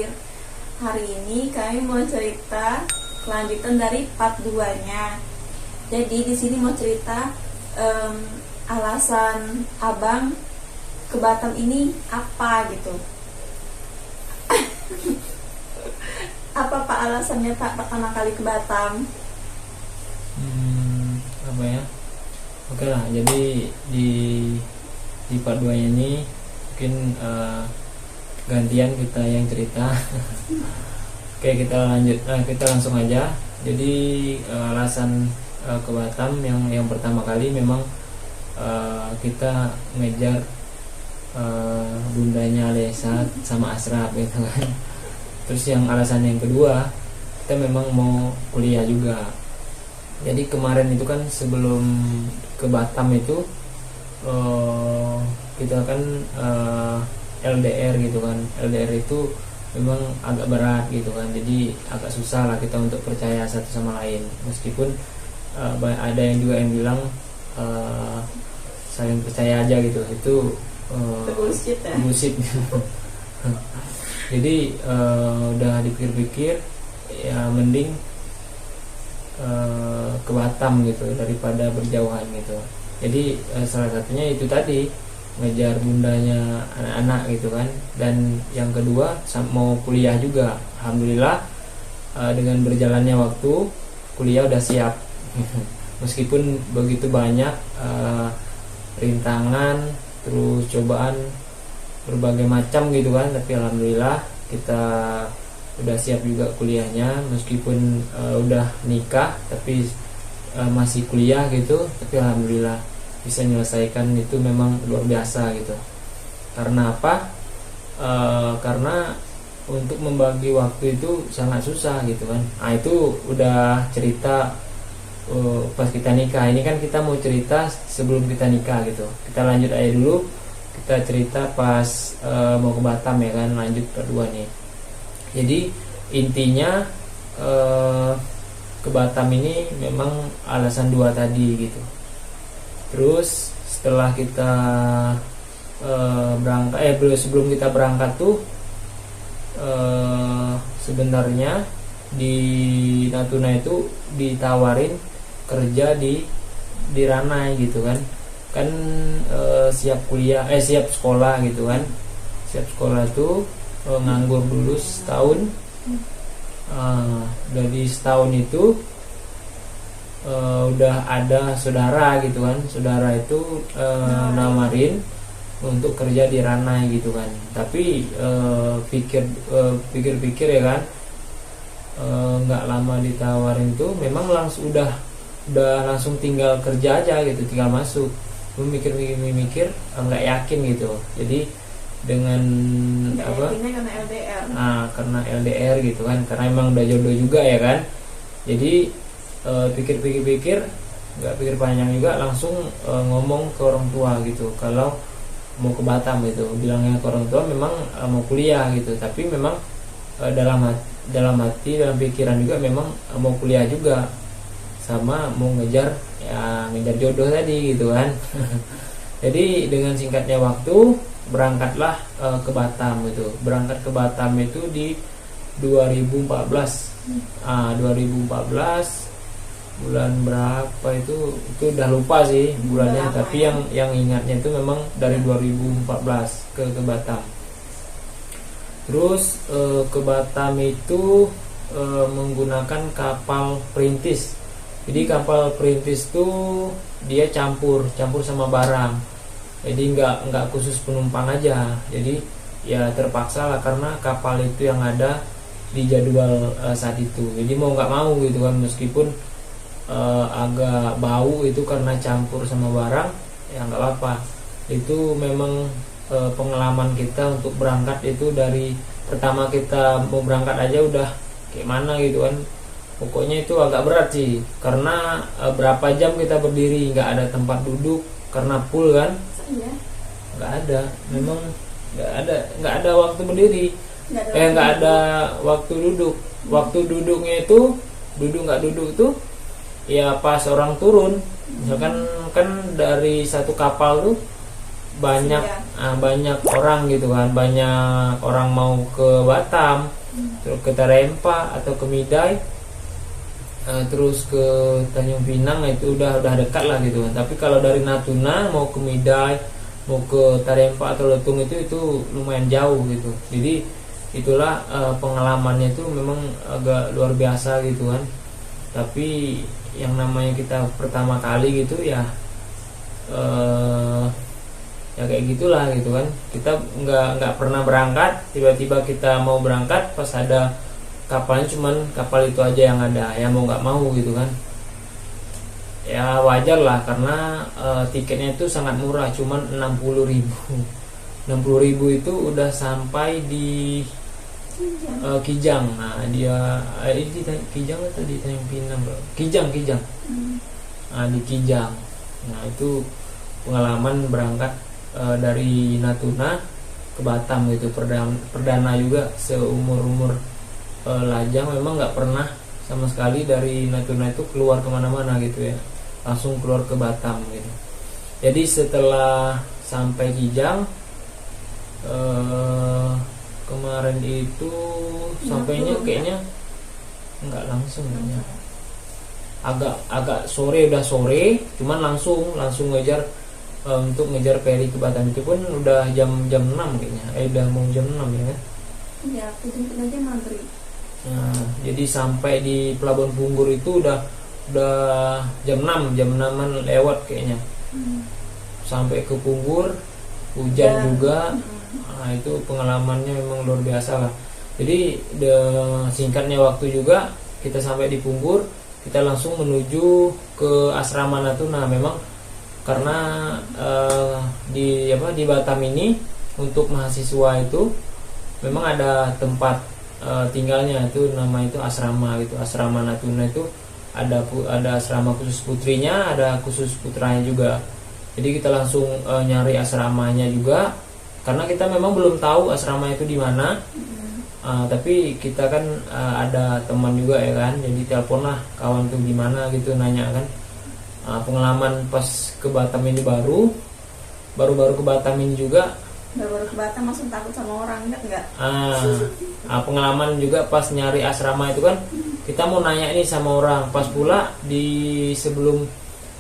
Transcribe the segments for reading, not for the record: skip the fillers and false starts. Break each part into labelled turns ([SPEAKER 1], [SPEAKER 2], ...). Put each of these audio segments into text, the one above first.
[SPEAKER 1] Akhir. Hari ini kami mau cerita kelanjutan dari part 2-nya. Jadi di sini mau cerita alasan abang ke Batam ini apa gitu. Apa Pak alasannya Pak pertama kali ke Batam?
[SPEAKER 2] Apa ya? Oke lah, jadi di part 2 ini mungkin gantian kita yang cerita. Oke, kita langsung aja. Jadi alasan ke Batam yang pertama kali memang kita ngejar bundanya Alesa sama Asraf gitu kan. Terus yang alasan yang kedua, kita memang mau kuliah juga. Jadi kemarin itu kan sebelum ke Batam itu kita kan LDR gitu kan. LDR itu memang agak berat gitu kan. Jadi agak susah lah kita untuk percaya satu sama lain. Meskipun ada yang juga yang bilang saling percaya aja gitu. Itu
[SPEAKER 1] bullshit ya?
[SPEAKER 2] Bullshit. Jadi udah dipikir-pikir ya mending ke Batam gitu daripada berjauhan gitu. Jadi salah satunya itu tadi ngejar bundanya anak-anak gitu kan. Dan yang kedua mau kuliah juga. Alhamdulillah dengan berjalannya waktu kuliah udah siap. Meskipun begitu banyak rintangan terus cobaan berbagai macam gitu kan, tapi alhamdulillah kita udah siap juga kuliahnya. Meskipun udah nikah tapi masih kuliah gitu, tapi alhamdulillah bisa menyelesaikan. Itu memang luar biasa gitu. Karena apa? Karena untuk membagi waktu itu sangat susah gitu kan. Nah itu udah cerita pas kita nikah. Ini kan kita mau cerita sebelum kita nikah gitu. Kita lanjut aja dulu, kita cerita pas mau ke Batam ya kan, lanjut kedua nih. Jadi intinya ke Batam ini memang alasan dua tadi gitu. Terus setelah kita berangkat sebelum kita berangkat tuh sebenarnya di Natuna itu ditawarin kerja di Ranai gitu kan. Kan siap kuliah siap sekolah gitu kan. Siap sekolah tuh nganggur dulu setahun. Dari setahun itu udah ada saudara gitu kan. Saudara itu namarin untuk kerja di Ranai gitu kan. Tapi pikir-pikir ya kan, nggak lama ditawarin tuh memang langsung udah langsung tinggal kerja aja gitu, tinggal masuk. Gue mikir nggak yakin gitu. Jadi dengan
[SPEAKER 1] karena LDR.
[SPEAKER 2] Karena LDR gitu kan, karena emang udah jodoh juga ya kan. Jadi pikir-pikir nggak pikir panjang juga, langsung ngomong ke orang tua gitu kalau mau ke Batam gitu. Bilangnya ke orang tua memang mau kuliah gitu, tapi memang dalam pikiran juga memang mau kuliah juga, sama mau ngejar jodoh tadi gitu kan. Jadi dengan singkatnya waktu berangkatlah ke Batam gitu. Berangkat ke Batam itu di 2014. 2014 bulan berapa itu udah lupa sih bulannya, tapi yang ingatnya itu memang dari 2014 ke Batam. Terus ke Batam itu menggunakan kapal perintis. Jadi kapal perintis tuh dia campur sama barang. Jadi nggak khusus penumpang aja. Jadi ya terpaksa lah karena kapal itu yang ada di jadwal saat itu. Jadi mau nggak mau gitu kan, meskipun agak bau itu karena campur sama barang, ya nggak apa-apa. Itu memang pengalaman kita untuk berangkat itu dari pertama kita mau berangkat aja udah kayak mana gitu kan. Pokoknya itu agak berat sih, karena berapa jam kita berdiri, nggak ada tempat duduk karena full kan.
[SPEAKER 1] Iya.
[SPEAKER 2] Nggak ada, memang nggak ada waktu berdiri, nggak ada waktu duduk. Waktu duduknya itu nggak duduk itu ya pas orang turun. Misalkan kan dari satu kapal tuh banyak
[SPEAKER 1] Iya.
[SPEAKER 2] banyak orang gitu kan, banyak orang mau ke Batam, terus ke Tarempa atau ke Midai, terus ke Tanjung Pinang, itu udah dekat lah gitu kan. Tapi kalau dari Natuna mau ke Midai, mau ke Tarempa atau Letung itu lumayan jauh gitu. Jadi itulah pengalamannya itu memang agak luar biasa gitu kan. Tapi yang namanya kita pertama kali gitu ya, ya kayak gitulah gitu kan. Kita nggak pernah berangkat, tiba-tiba kita mau berangkat pas ada kapalnya, cuman kapal itu aja yang ada, ya mau nggak mau gitu kan. Ya wajar lah karena tiketnya itu sangat murah, cuman 60.000. 60.000 itu udah sampai di Kijang. Nah dia di Kijang atau di Tanjung Pinang, bro? Kijang. Nah di Kijang. Nah itu pengalaman berangkat dari Natuna ke Batam gitu, perdana juga seumur lajang. Memang nggak pernah sama sekali dari Natuna itu keluar kemana-mana gitu ya, langsung keluar ke Batam gitu. Jadi setelah sampai Kijang, kemarin itu sampainya kayaknya nggak langsung kayaknya, agak sore, udah sore, cuman langsung ngejar untuk ngejar ferry ke Batam. Itu pun udah jam 6 kayaknya, udah mau jam 6 ya kan.
[SPEAKER 1] Ya, jemput aja maghrib.
[SPEAKER 2] Nah, jadi sampai di Pelabuhan Punggur itu udah jam 6-an lewat kayaknya. Sampai ke Punggur hujan juga. Nah, itu pengalamannya memang luar biasa lah. Jadi singkatnya waktu juga kita sampai di Punggur, kita langsung menuju ke asrama Natuna. Memang karena di Batam ini untuk mahasiswa itu memang ada tempat tinggalnya, itu nama itu asrama gitu. Asrama Natuna itu ada asrama khusus putrinya, ada khusus putranya juga. Jadi kita langsung nyari asramanya juga, karena kita memang belum tahu asrama itu di mana. Tapi kita kan ada teman juga ya kan, jadi telepon lah kawan tuh di mana gitu, nanya kan. Pengalaman pas ke Batam ini baru ke Batam ini juga,
[SPEAKER 1] baru ke Batam langsung takut sama orang, enggak?
[SPEAKER 2] Pengalaman juga pas nyari asrama itu kan, kita mau nanya ini sama orang, pas pula di sebelum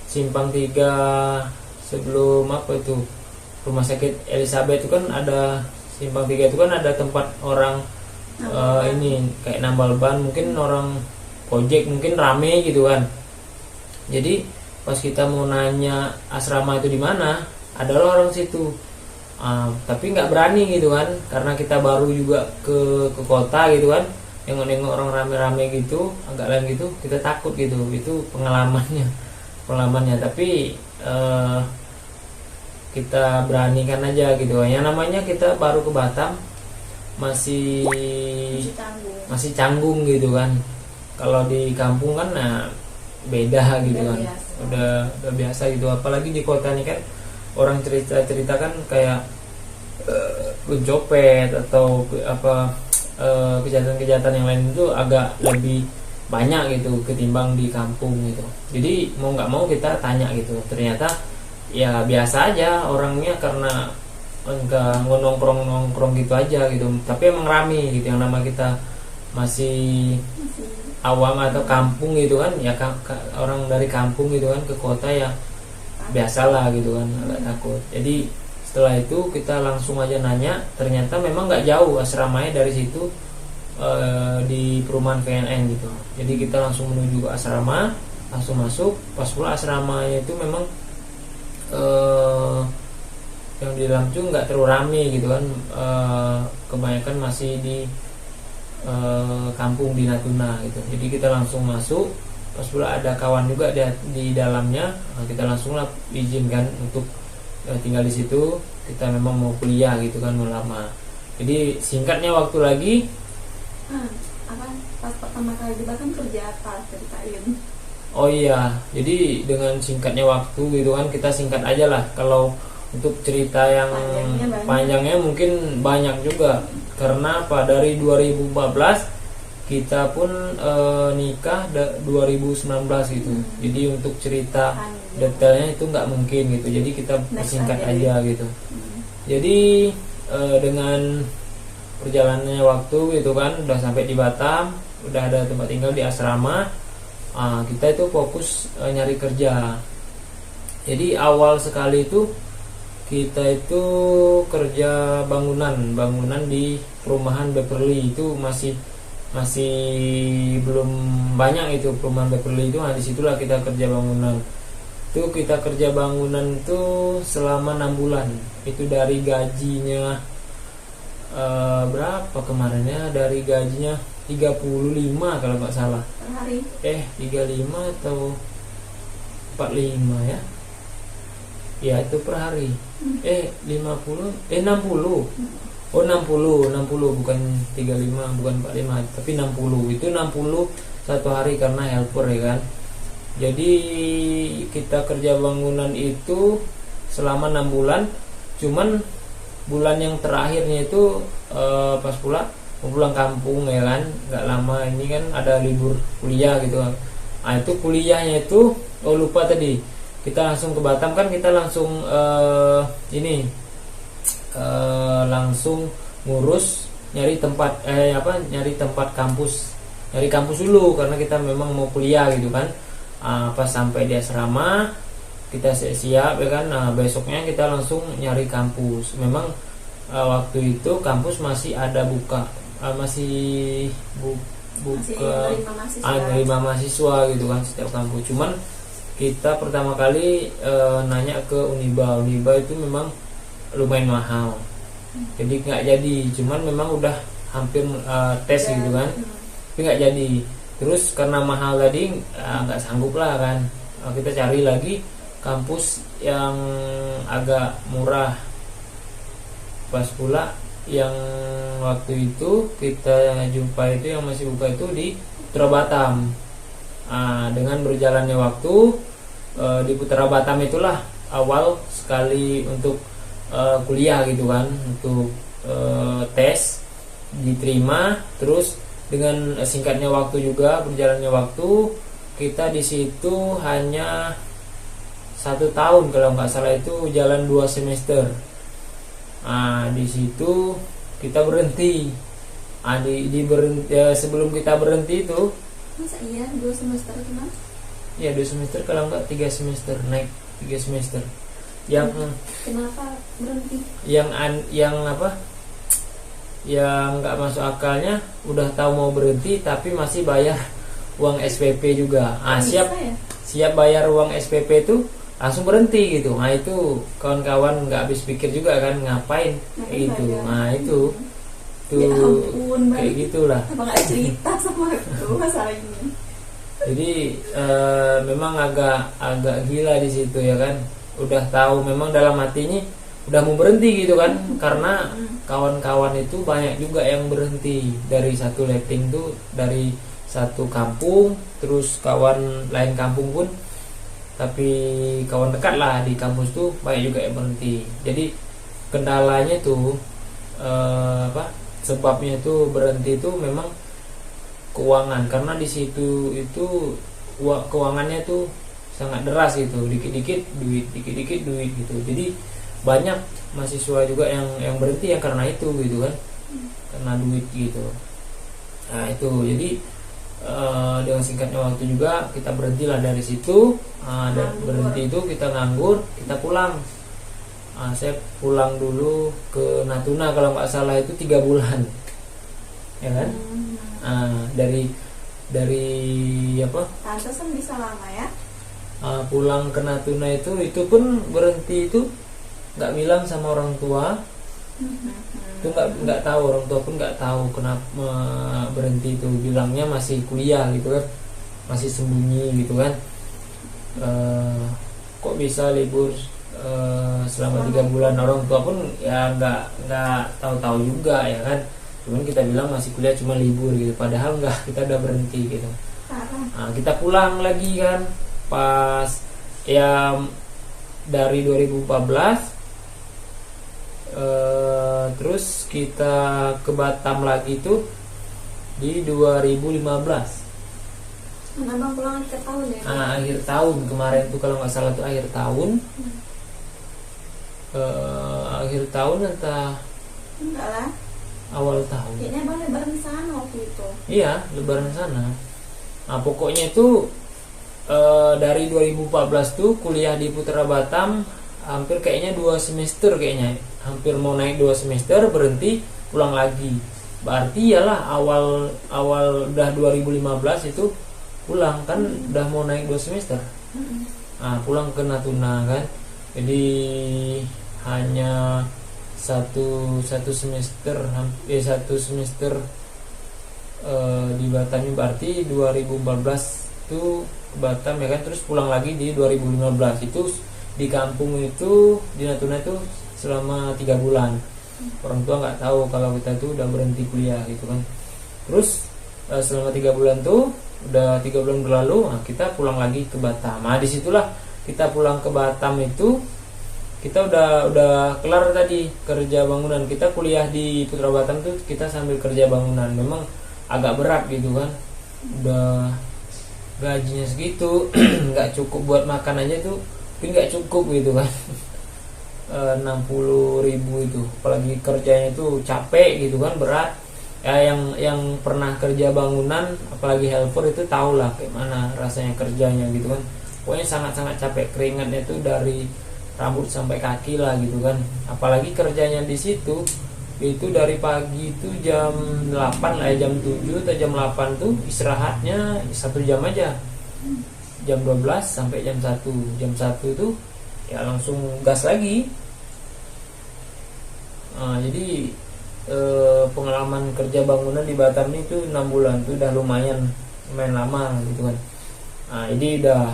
[SPEAKER 2] Simpang 3, sebelum apa itu Rumah Sakit Elizabeth itu kan ada, Simpang 3 itu kan ada tempat orang ini kayak nambal ban, mungkin orang ojek mungkin rame gitu kan. Jadi pas kita mau nanya asrama itu di mana, adalah orang situ. Tapi nggak berani gitu kan, karena kita baru juga ke kota gitu kan, nengok orang rame-rame gitu, agak lain gitu, kita takut gitu. Itu pengalamannya. Tapi kita beranikan aja gitu. Yang namanya kita baru ke Batam, masih canggung gitu kan. Kalau di kampung kan beda gitu kan, udah biasa gitu. Apalagi di kota ini kan orang cerita kan kayak pencopet atau kejahatan yang lain itu agak lebih banyak gitu ketimbang di kampung gitu. Jadi mau nggak mau kita tanya gitu, ternyata ya biasa aja orangnya, karena enggak nongkrong gitu aja gitu. Tapi emang rame gitu, yang nama kita masih awam atau kampung gitu kan, ya orang dari kampung gitu kan ke kota ya biasalah gitu kan, agak takut. Jadi setelah itu kita langsung aja nanya, ternyata memang nggak jauh asramanya dari situ, di perumahan VNN gitu. Jadi kita langsung menuju ke asrama, langsung masuk. Pas pula asramanya itu memang yang di dalam tuh nggak terlalu rame gitu kan, kebanyakan masih di kampung di Natuna gitu. Jadi kita langsung masuk, pas pula ada kawan juga di dalamnya, kita langsung lah izinkan untuk tinggal di situ. Kita memang mau kuliah gitu kan, mau lama. Jadi singkatnya waktu lagi
[SPEAKER 1] pas pertama kali di Batam kerja apa, ceritain.
[SPEAKER 2] Oh iya, jadi dengan singkatnya waktu gitu kan, kita singkat aja lah. Kalau untuk cerita yang panjangnya mungkin banyak juga, karena dari 2014 kita pun nikah 2019 gitu. Jadi untuk cerita detailnya itu nggak mungkin gitu. Jadi kita persingkat aja gitu. Jadi dengan perjalanannya waktu gitu kan, udah sampai di Batam, udah ada tempat tinggal di asrama. Kita itu fokus nyari kerja. Jadi awal sekali itu kita itu kerja bangunan di perumahan Beverly. Itu masih belum banyak itu perumahan Beverly itu. Disitulah kita kerja bangunan. Itu kita kerja bangunan itu selama 6 bulan. Itu dari gajinya berapa kemarinnya, dari gajinya 35 kalau nggak salah
[SPEAKER 1] per hari.
[SPEAKER 2] 35 atau 45 ya. Ya itu per hari. 60. Oh 60 bukan 35, bukan 45, tapi 60. Itu 60 satu hari karena helper ya kan. Jadi kita kerja bangunan itu selama 6 bulan. Cuman bulan yang terakhirnya itu pas pulang kampung ya kan, nggak lama ini kan ada libur kuliah gitu kan. Itu kuliahnya itu lupa tadi, kita langsung ke Batam kan, kita langsung langsung ngurus nyari tempat kampus dulu karena kita memang mau kuliah gitu kan. Pas sampai di asrama kita siap ya kan. Besoknya kita langsung nyari kampus. Memang waktu itu kampus masih ada buka, masih nerima mahasiswa gitu kan setiap kampus. Cuman kita pertama kali nanya ke Uniba itu memang lumayan mahal, jadi nggak jadi. Cuman memang udah hampir tes gitu kan, tapi nggak jadi. Terus karena mahal tadi nggak sanggup lah kan, kita cari lagi kampus yang agak murah. Pas pula yang waktu itu kita jumpa itu yang masih buka itu di Putra Batam. Dengan berjalannya waktu di Putra Batam itulah awal sekali untuk kuliah gitu kan, untuk tes diterima. Terus dengan singkatnya waktu juga, berjalannya waktu, kita di situ hanya 1 tahun kalau nggak salah, itu jalan 2 semester. Di situ kita berhenti. Sebelum kita berhenti itu,
[SPEAKER 1] masa iya 2 semester itu kan?
[SPEAKER 2] Ya 2 semester kalau nggak 3 semester, naik 3 semester. Yang
[SPEAKER 1] kenapa berhenti?
[SPEAKER 2] Yang nggak masuk akalnya, udah tahu mau berhenti tapi masih bayar uang SPP juga. Siap bayar uang SPP itu langsung berhenti gitu. Itu kawan-kawan nggak habis pikir juga kan, ngapain itu. Itu
[SPEAKER 1] ya ampun,
[SPEAKER 2] kayak gitulah.
[SPEAKER 1] Apa nggak cerita sama aku masalah ini?
[SPEAKER 2] Jadi memang agak gila di situ ya kan. Udah tahu memang dalam hatinya udah mau berhenti gitu kan, karena kawan-kawan itu banyak juga yang berhenti dari satu letting tuh, dari satu kampung. Terus kawan lain kampung pun, tapi kawan dekat lah di kampus tuh banyak juga yang berhenti. Jadi kendalanya tuh sebabnya tuh berhenti tuh memang keuangan, karena di situ itu keuangannya tuh sangat deras gitu, dikit-dikit duit gitu. Jadi banyak mahasiswa juga yang berhenti ya karena itu gitu kan, karena duit gitu. Itu jadi dengan singkatnya waktu juga kita berhentilah dari situ. Berhenti itu kita nganggur, kita pulang. Saya pulang dulu ke Natuna kalau nggak salah, itu 3 bulan ya kan. Dari
[SPEAKER 1] Pantesan bisa lama ya.
[SPEAKER 2] Pulang ke Natuna itu pun berhenti itu nggak bilang sama orang tua. Itu nggak tahu, orang tua pun nggak tahu kenapa berhenti itu. Bilangnya masih kuliah gitu kan, masih sembunyi gitu kan. Kok bisa libur selama 3 bulan, orang tua pun ya nggak tahu juga ya kan. Cuman kita bilang masih kuliah, cuma libur gitu, padahal nggak, kita udah berhenti gitu. Kita pulang lagi kan pas ya dari 2014. Terus kita ke Batam lagi tuh di 2015.
[SPEAKER 1] Karena bang pulang akhir tahun ya.
[SPEAKER 2] Akhir tahun kemarin tuh kalau nggak salah tuh akhir tahun. Akhir tahun entah
[SPEAKER 1] Enggak lah.
[SPEAKER 2] awal tahun.
[SPEAKER 1] Kayaknya bang lebaran sana waktu itu.
[SPEAKER 2] Iya, lebaran sana. Nah, pokoknya itu dari 2014 tuh kuliah di Putra Batam hampir kayaknya 2 semester kayaknya. Hampir mau naik 2 semester berhenti pulang lagi. Berarti iyalah awal udah 2015 itu pulang kan udah mau naik 2 semester. Nah, pulang ke Natuna kan. Jadi hanya satu semester satu semester di Batam, berarti 2014 itu ke Batam ya kan, terus pulang lagi di 2015 itu di kampung itu di Natuna itu selama 3 bulan. Orang tua nggak tahu kalau kita tuh udah berhenti kuliah gitu kan. Terus selama 3 bulan tuh udah 3 bulan berlalu, nah kita pulang lagi ke Batam. Nah disitulah kita pulang ke Batam itu kita udah kelar tadi kerja bangunan. Kita kuliah di Putra Batam tuh kita sambil kerja bangunan. Memang agak berat gitu kan, udah gajinya segitu nggak cukup buat makan aja tuh, tapi nggak cukup gitu kan. 60.000 itu, apalagi kerjanya itu capek gitu kan, berat ya. Yang pernah kerja bangunan apalagi helper itu tau lah kayak mana rasanya kerjanya gitu kan. Pokoknya sangat-sangat capek, keringatnya tuh dari rambut sampai kaki lah gitu kan. Apalagi kerjanya di situ itu dari pagi itu jam 8 lah, jam 7 atau jam 8 tuh istirahatnya 1 jam aja, jam 12 sampai jam 1. Jam 1 tuh ya langsung gas lagi. Jadi pengalaman kerja bangunan di Batam itu 6 bulan tuh udah lumayan lama gitu kan. Jadi udah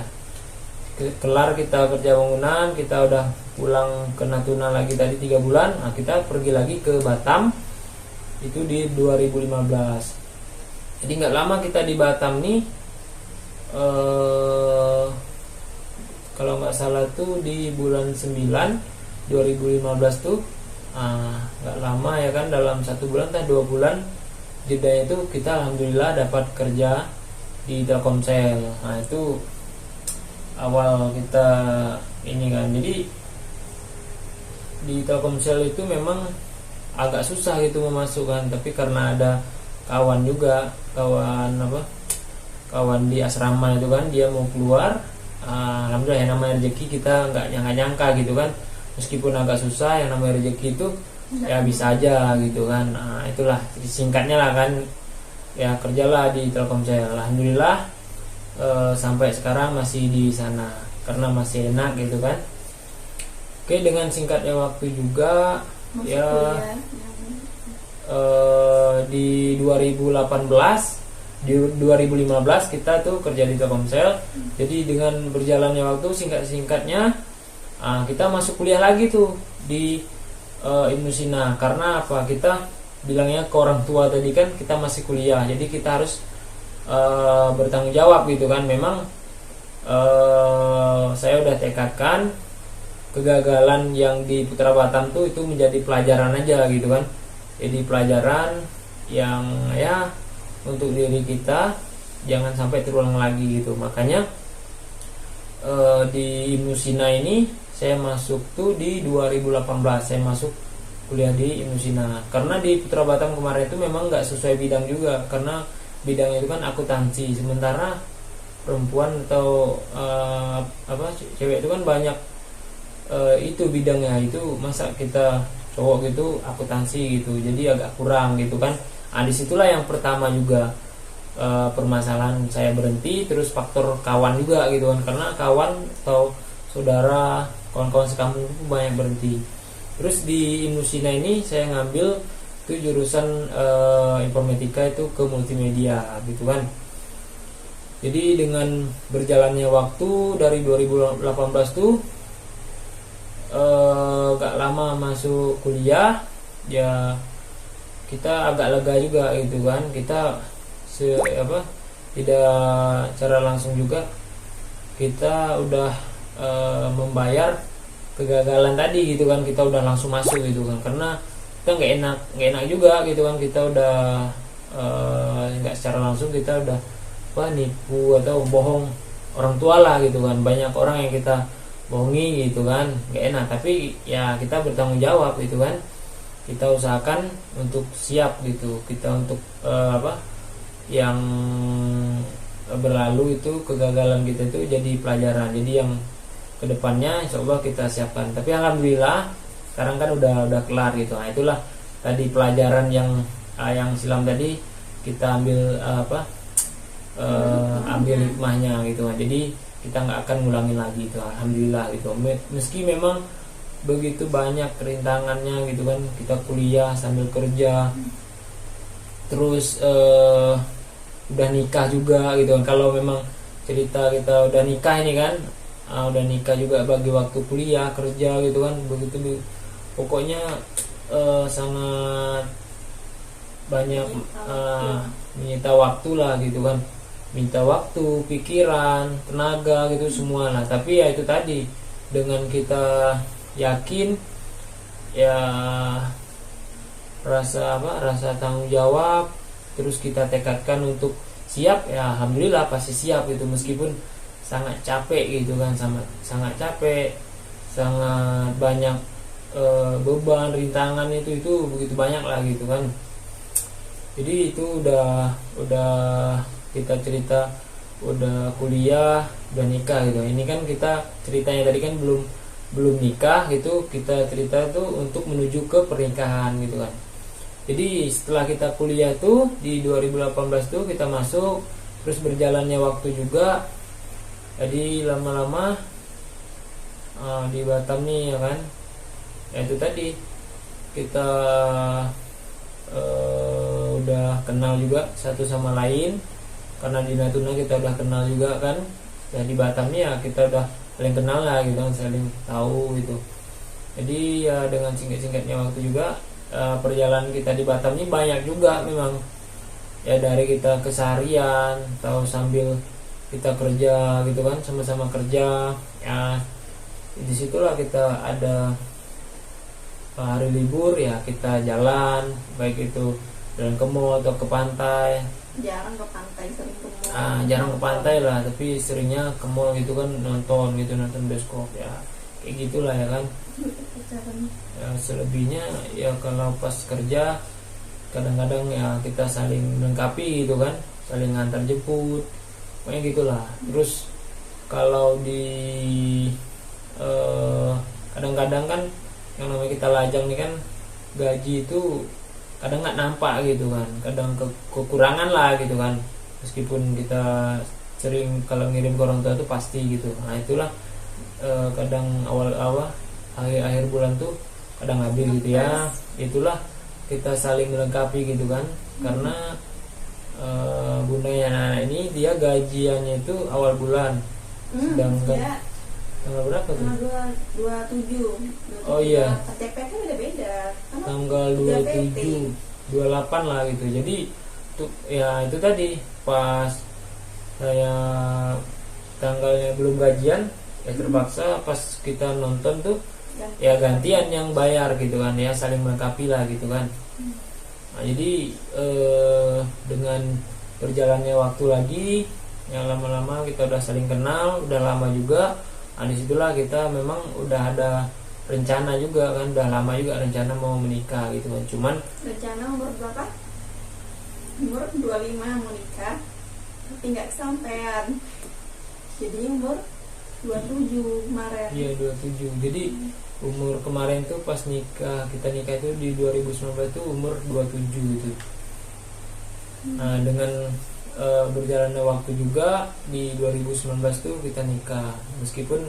[SPEAKER 2] kelar kita kerja bangunan, kita udah pulang ke Natuna lagi tadi 3 bulan. Nah, kita pergi lagi ke Batam itu di 2015. Jadi nggak lama kita di Batam nih, kalau nggak salah tuh di bulan 9 2015 tuh, nggak lama ya kan, dalam 1 bulan atau 2 bulan jedanya itu kita alhamdulillah dapat kerja di Telkomsel. Nah itu awal kita ini kan. Jadi di Telkomsel itu memang agak susah gitu memasukkan, tapi karena ada kawan juga, kawan di asrama itu kan, dia mau keluar. Alhamdulillah yang namanya rezeki kita nggak nyangka gitu kan, meskipun agak susah, yang namanya rezeki itu ya bisa aja gitu kan. Itulah singkatnya lah kan, ya kerjalah di Telkomsel. Alhamdulillah sampai sekarang masih di sana karena masih enak gitu kan. Oke, dengan singkatnya waktu juga masuk ya di 2018 di 2015 kita tuh kerja di Telkomsel. Jadi dengan berjalannya waktu singkat-singkatnya kita masuk kuliah lagi tuh di Ibnu Sina. Karena apa, kita bilangnya ke orang tua tadi kan kita masih kuliah, jadi kita harus bertanggung jawab gitu kan. Memang saya udah tekadkan kegagalan yang di Putra Batam tuh itu menjadi pelajaran aja gitu kan. Jadi pelajaran yang ya untuk diri kita jangan sampai terulang lagi gitu. Makanya di Ibnu Sina ini saya masuk tuh di 2018, saya masuk kuliah di Ibnu Sina. Karena di Putra Batam kemarin itu memang nggak sesuai bidang juga, karena bidangnya itu kan akuntansi, sementara perempuan atau cewek itu kan banyak itu bidangnya, itu masa kita cowok gitu akuntansi gitu, jadi agak kurang gitu kan. Disitulah yang pertama juga permasalahan saya berhenti. Terus faktor kawan juga gitu kan, karena kawan atau saudara, kawan-kawan sekampung itu banyak berhenti. Terus di Ibnu Sina ini saya ngambil itu jurusan informatika itu ke multimedia gitu kan. Jadi dengan berjalannya waktu dari 2018 tuh gak lama masuk kuliah ya, kita agak lega juga gitu kan. Kita tidak secara langsung juga kita udah membayar kegagalan tadi gitu kan. Kita udah langsung masuk gitu kan, karena kita nggak enak juga gitu kan. Kita udah nggak secara langsung kita udah nipu atau bohong orang tua lah gitu kan. Banyak orang yang kita bohongi gitu kan, nggak enak. Tapi ya kita bertanggung jawab gitu kan, kita usahakan untuk siap gitu, kita untuk yang berlalu itu, kegagalan kita itu jadi pelajaran, jadi yang kedepannya insya Allah kita siapkan. Tapi alhamdulillah sekarang kan udah kelar gitu. Nah itulah tadi pelajaran yang silam tadi kita ambil ambil hikmahnya gitu. Jadi kita nggak akan ngulangin lagi itu, alhamdulillah gitu. Meski memang begitu banyak rintangannya gitu kan, kita kuliah sambil kerja, terus udah nikah juga gitu kan. Kalau memang cerita kita udah nikah ini kan, udah nikah juga bagi waktu kuliah kerja gitu kan, begitu pokoknya sangat banyak menyita waktu lah gitu kan, minta waktu, pikiran, tenaga gitu semua lah. Tapi ya itu tadi, dengan kita yakin ya, rasa tanggung jawab, terus kita tekadkan untuk siap, ya alhamdulillah pasti siap gitu. Meskipun sangat capek gitu kan, sangat capek, sangat banyak beban, rintangan itu begitu banyak lah gitu kan. Jadi itu udah kita cerita udah kuliah, udah nikah gitu. Ini kan kita ceritanya tadi kan belum nikah gitu, kita cerita tuh untuk menuju ke pernikahan gitu kan. Jadi setelah kita kuliah tuh di 2018 tuh kita masuk, terus berjalannya waktu juga. Jadi lama-lama di Batam nih ya kan, ya itu tadi kita udah kenal juga satu sama lain, karena di Natuna kita udah kenal juga kan. Ya di Batam nih ya kita udah saling kenal lah gitu kan, saling tahu gitu. Jadi ya dengan singkat-singkatnya waktu juga, perjalanan kita di Batam ini banyak juga memang ya, dari kita keseharian atau sambil kita kerja gitu kan, sama-sama kerja ya. Disitulah kita ada hari libur ya kita jalan, baik itu jalan ke mall atau ke pantai.
[SPEAKER 1] Jarang ke pantai, sering ke mall.
[SPEAKER 2] Jarang ke pantai lah, tapi seringnya ke mall gitu kan, nonton bioskop ya, kayak gitulah ya kan. Ya selebihnya ya kalau pas kerja kadang-kadang ya kita saling melengkapi gitu kan, saling ngantar jemput, pokoknya gitulah. Terus kalau di kadang-kadang kan yang namanya kita lajang nih kan, gaji itu kadang nggak nampak gitu kan, kadang kekurangan lah gitu kan. Meskipun kita sering kalau ngirim ke orang tua itu pasti gitu. Nah itulah kadang awal-awal akhir bulan tuh kadang habis gitu ya. Itulah kita saling melengkapi gitu kan, karena bundanya anak ini dia gajiannya itu awal bulan, sedangkan
[SPEAKER 1] ya.
[SPEAKER 2] Tanggal berapa tuh?
[SPEAKER 1] Tanggal 27.
[SPEAKER 2] Oh iya.
[SPEAKER 1] KTP kan beda-beda.
[SPEAKER 2] Tanggal 27, 28 lah gitu. Jadi tuh ya itu tadi pas saya tanggalnya belum gajian, ya terpaksa pas kita nonton tuh ya gantian yang bayar gitu kan, ya saling melengkapi lah gitu kan. Nah, jadi dengan berjalannya waktu lagi, yang lama-lama kita udah saling kenal, udah lama juga. Nah, disitulah kita memang udah ada rencana juga kan, udah lama juga rencana mau menikah gitu kan. Cuman
[SPEAKER 1] rencana umur berapa? Umur 25 mau nikah, tapi nggak kesampean. Jadi umur 27 kemarin.
[SPEAKER 2] Iya 27. Jadi umur kemarin tuh pas kita nikah itu di 2019 tuh umur 27 gitu. Nah dengan berjalannya waktu juga di 2019 tuh kita nikah. Meskipun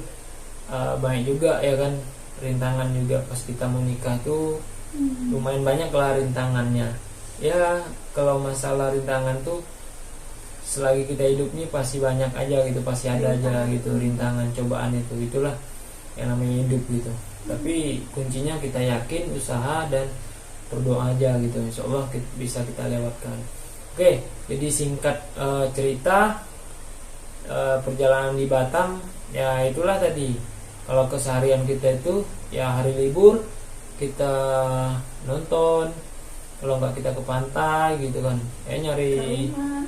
[SPEAKER 2] banyak juga ya kan rintangan juga pas kita mau nikah tuh, lumayan banyak lah rintangannya. Ya kalau masalah rintangan tuh selagi kita hidup nih pasti banyak aja gitu, pasti ada aja gitu rintangan, cobaan itu. Itulah yang namanya hidup gitu. Tapi kuncinya kita yakin, usaha dan berdoa aja gitu. Insya Allah bisa kita lewatkan. Oke, jadi singkat cerita perjalanan di Batam ya itulah tadi. Kalau keseharian kita itu ya hari libur kita nonton, kalau nggak kita ke pantai gitu kan, nyari
[SPEAKER 1] Rumah.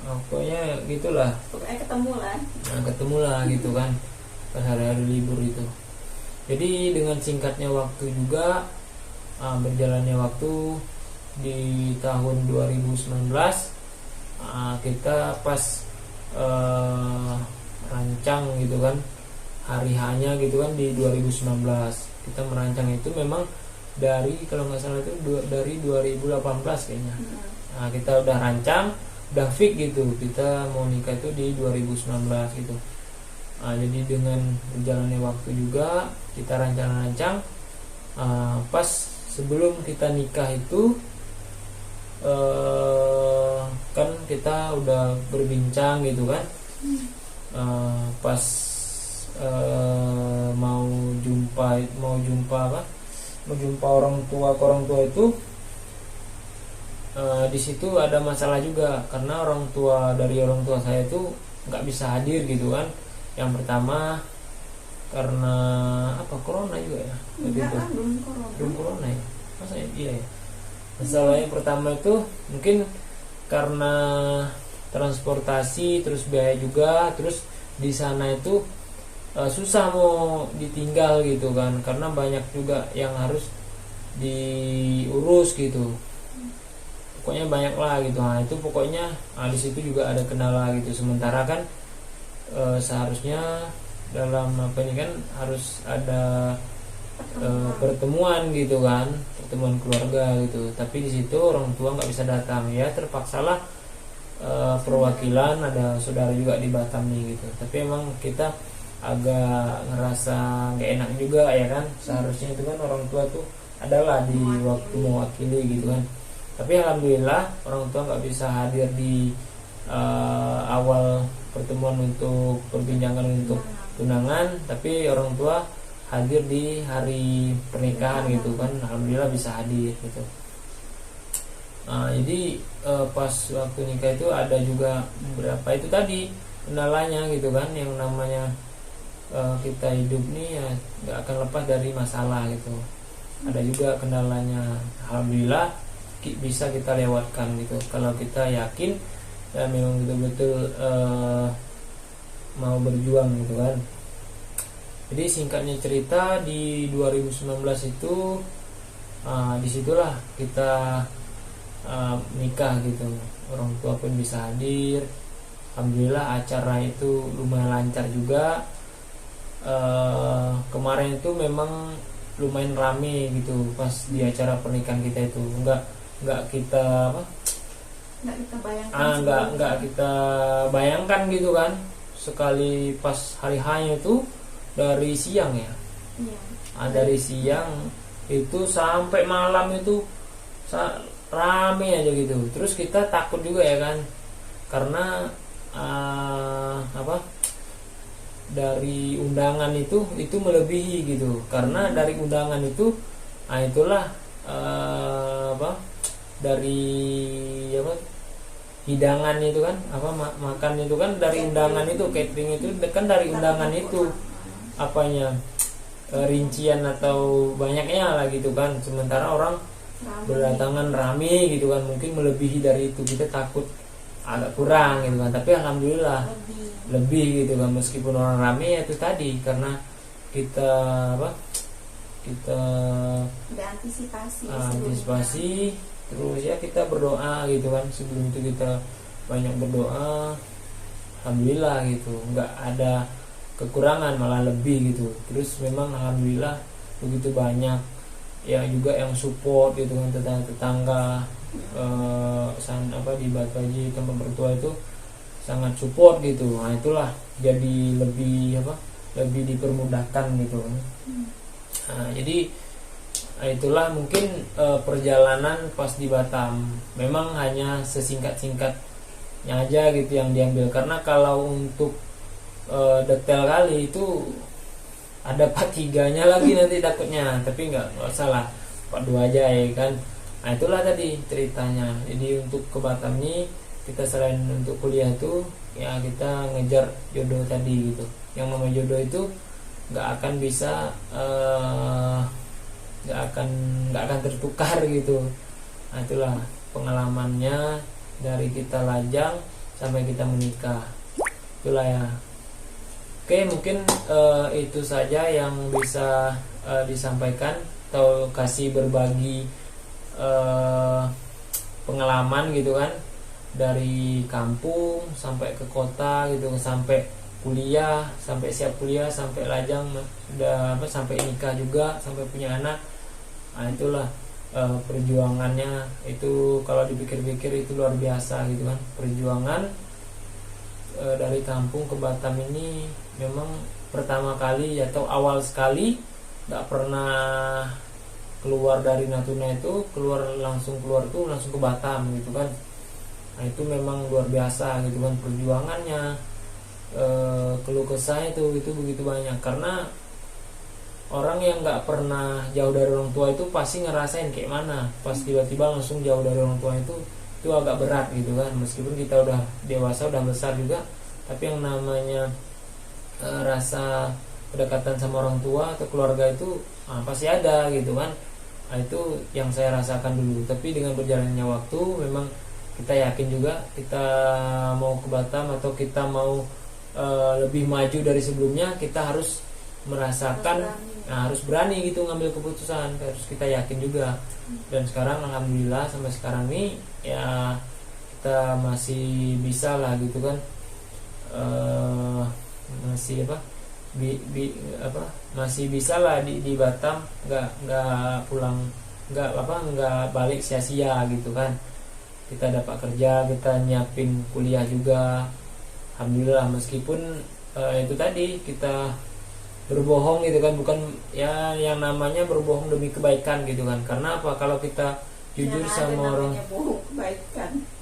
[SPEAKER 2] pokoknya gitulah.
[SPEAKER 1] Pokoknya ketemu lah.
[SPEAKER 2] Nah, ketemu lah gitu kan pas hari-hari libur itu. Jadi dengan singkatnya waktu juga, berjalannya waktu di tahun 2019, kita pas rancang gitu kan hari hanya gitu kan di 2019 kita merancang itu memang dari, kalau nggak salah itu dari 2018 kayaknya. Nah, kita udah rancang, udah fix gitu kita mau nikah itu di 2019 gitu. Jadi dengan berjalannya waktu juga kita rancang-rancang, pas sebelum kita nikah itu kan kita udah berbincang gitu kan, pas mau jumpa orang tua itu, di situ ada masalah juga karena orang tua saya itu nggak bisa hadir gitu kan. Yang pertama karena corona juga ya,
[SPEAKER 1] Enggak lah,
[SPEAKER 2] belum corona ya, masa iya ya. Masalahnya pertama itu mungkin karena transportasi, terus biaya juga, terus di sana itu susah mau ditinggal gitu kan, karena banyak juga yang harus diurus gitu. Pokoknya banyak lah gitu. Nah itu pokoknya di situ juga ada kendala gitu. Sementara kan seharusnya dalam ini kan harus ada pertemuan gitu kan, pertemuan keluarga gitu. Tapi di situ orang tua nggak bisa datang, ya terpaksalah perwakilan, ada saudara juga di Batam nih gitu. Tapi emang kita agak ngerasa nggak enak juga ya kan. Seharusnya itu kan orang tua tuh adalah di waktu mewakili gitu kan. Tapi alhamdulillah orang tua nggak bisa hadir di awal pertemuan untuk perbincangan untuk tunangan, tapi orang tua hadir di hari pernikahan gitu kan. Alhamdulillah bisa hadir gitu. Jadi pas waktu nikah itu ada juga beberapa itu tadi kendalanya gitu kan. Yang namanya kita hidup nih ya nggak akan lepas dari masalah gitu. Ada juga kendalanya. Alhamdulillah bisa kita lewatkan gitu kalau kita yakin dan memang betul-betul mau berjuang gitu kan. Jadi singkatnya cerita di 2019 itu disitulah kita nikah gitu. Orang tua pun bisa hadir. Alhamdulillah acara itu lumayan lancar juga. Kemarin itu memang lumayan rame gitu pas di acara pernikahan kita itu. Nggak kita
[SPEAKER 1] bayangkan.
[SPEAKER 2] Nggak kita bayangkan gitu kan. Sekali pas hari hanya itu dari siang ya.
[SPEAKER 1] Iya.
[SPEAKER 2] Dari siang itu sampai malam itu rame aja gitu. Terus kita takut juga ya kan, karena dari undangan itu melebihi gitu. Karena dari undangan itu itulah dari hidangan itu kan, makan itu kan dari undangan itu, catering itu kan dari undangan itu rincian atau banyaknya lah gitu kan. Sementara orang berdatangan rame gitu kan, mungkin melebihi dari itu. Kita takut agak kurang gitu kan, tapi alhamdulillah lebih gitu kan. Meskipun orang rame itu tadi karena kita
[SPEAKER 1] udah antisipasi.
[SPEAKER 2] Terus ya kita berdoa gitu kan. Sebelum itu kita banyak berdoa. Alhamdulillah gitu, nggak ada kekurangan, malah lebih gitu. Terus memang alhamdulillah begitu banyak ya juga yang support gitu kan, tetangga di Batu Haji tempat bertua itu sangat support gitu. Nah itulah jadi lebih dipermudahkan gitu. Nah, jadi itulah mungkin perjalanan pas di Batam. Memang hanya sesingkat-singkatnya aja gitu yang diambil, karena kalau untuk detail kali itu ada part 3-nya lagi nanti takutnya. Tapi nggak salah, part 2 aja ya kan. Nah itulah tadi ceritanya. Jadi untuk ke Batam nih kita selain untuk kuliah itu ya kita ngejar jodoh tadi gitu. Yang namanya jodoh itu nggak akan bisa nggak akan tertukar gitu. Nah, itulah pengalamannya dari kita lajang sampai kita menikah. Itulah ya. Oke, mungkin itu saja yang bisa disampaikan atau kasih berbagi pengalaman gitu kan, dari kampung sampai ke kota gitu, sampai kuliah, sampai siap kuliah, sampai lajang, sudah sampai nikah juga, sampai punya anak. Nah, itulah perjuangannya itu, kalau dipikir-pikir itu luar biasa gitu kan. Perjuangan dari kampung ke Batam ini memang pertama kali atau awal sekali nggak pernah keluar dari Natuna, itu langsung ke Batam gitu kan. Nah, itu memang luar biasa gitu kan perjuangannya. Keluh kesah itu begitu banyak, karena orang yang nggak pernah jauh dari orang tua itu pasti ngerasain kayak mana pas tiba-tiba langsung jauh dari orang tua, itu agak berat gitu kan. Meskipun kita udah dewasa, udah besar juga, tapi yang namanya rasa kedekatan sama orang tua atau keluarga itu pasti ada gitu kan. Nah, itu yang saya rasakan dulu. Tapi dengan berjalannya waktu, memang kita yakin juga kita mau ke Batam atau kita mau lebih maju dari sebelumnya, kita harus merasakan, harus berani gitu ngambil keputusan, harus kita yakin juga. Dan sekarang alhamdulillah sampai sekarang nih ya kita masih bisa lah gitu kan, masih masih bisa lah di Batam, nggak pulang, nggak balik sia-sia gitu kan. Kita dapat kerja, kita nyiapin kuliah juga, alhamdulillah. Meskipun itu tadi kita berbohong gitu kan, bukan ya yang namanya berbohong demi kebaikan gitu kan. Karena apa, kalau kita jujur sama orang,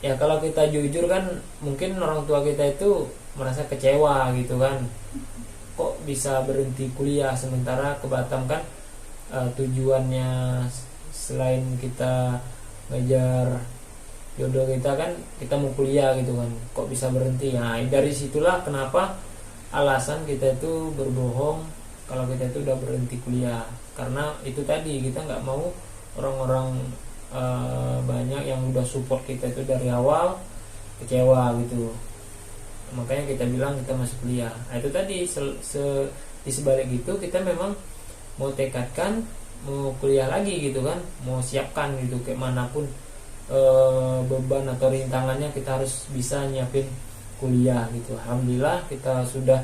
[SPEAKER 2] ya kalau kita jujur kan mungkin orang tua kita itu merasa kecewa gitu kan, kok bisa berhenti kuliah sementara ke Batam kan tujuannya selain kita ngejar jodoh kita kan, kita mau kuliah gitu kan, kok bisa berhenti. Nah, dari situlah kenapa alasan kita itu berbohong kalau kita itu udah berhenti kuliah, karena itu tadi kita nggak mau orang-orang banyak yang udah support kita itu dari awal kecewa gitu. Makanya kita bilang kita masih kuliah. Nah, itu tadi di sebalik itu kita memang mau tekadkan mau kuliah lagi gitu kan, mau siapkan gitu kayak manapun beban atau rintangannya, kita harus bisa nyiapin kuliah gitu. Alhamdulillah kita sudah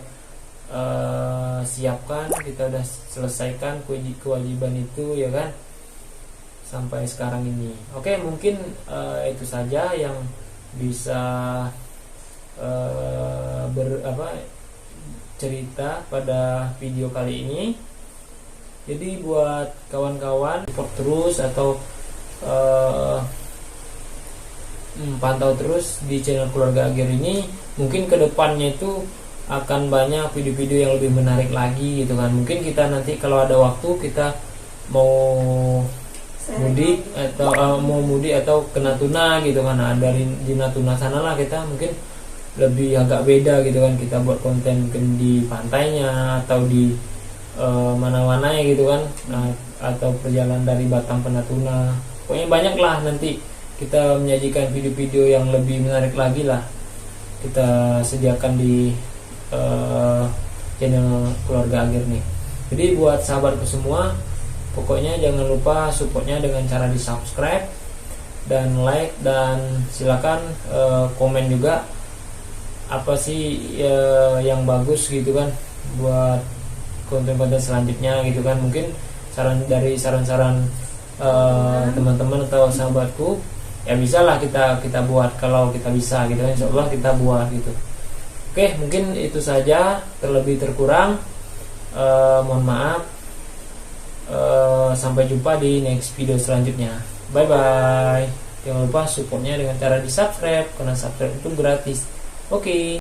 [SPEAKER 2] siapkan, kita udah selesaikan kewajiban itu ya kan, sampai sekarang ini. Oke, mungkin itu saja yang bisa cerita pada video kali ini. Jadi buat kawan-kawan support terus atau pantau terus di channel Keluarga Agir ini. Mungkin kedepannya itu akan banyak video-video yang lebih menarik lagi gitu kan. Mungkin kita nanti kalau ada waktu kita mau mudik atau ke Natuna gitu kan. Nah, dari di Natuna sana lah kita mungkin lebih agak beda gitu kan, kita buat konten di pantainya atau di mana-mana ya gitu kan. Nah, atau perjalanan dari Batam ke Natuna. Pokoknya banyak lah nanti kita menyajikan video-video yang lebih menarik lagi lah, kita sediakan di channel Keluarga Agir nih. Jadi buat sahabatku semua, pokoknya jangan lupa supportnya dengan cara di subscribe dan like, dan silakan komen juga apa sih yang bagus gitu kan buat konten-konten selanjutnya gitu kan. Mungkin saran-saran teman-teman atau sahabatku ya bisa lah kita buat, kalau kita bisa gitu kan, insya Allah kita buat gitu. Oke, mungkin itu saja, terlebih terkurang mohon maaf. Sampai jumpa di next video selanjutnya. Bye bye. Jangan lupa supportnya dengan cara di subscribe, karena subscribe itu gratis. Oke.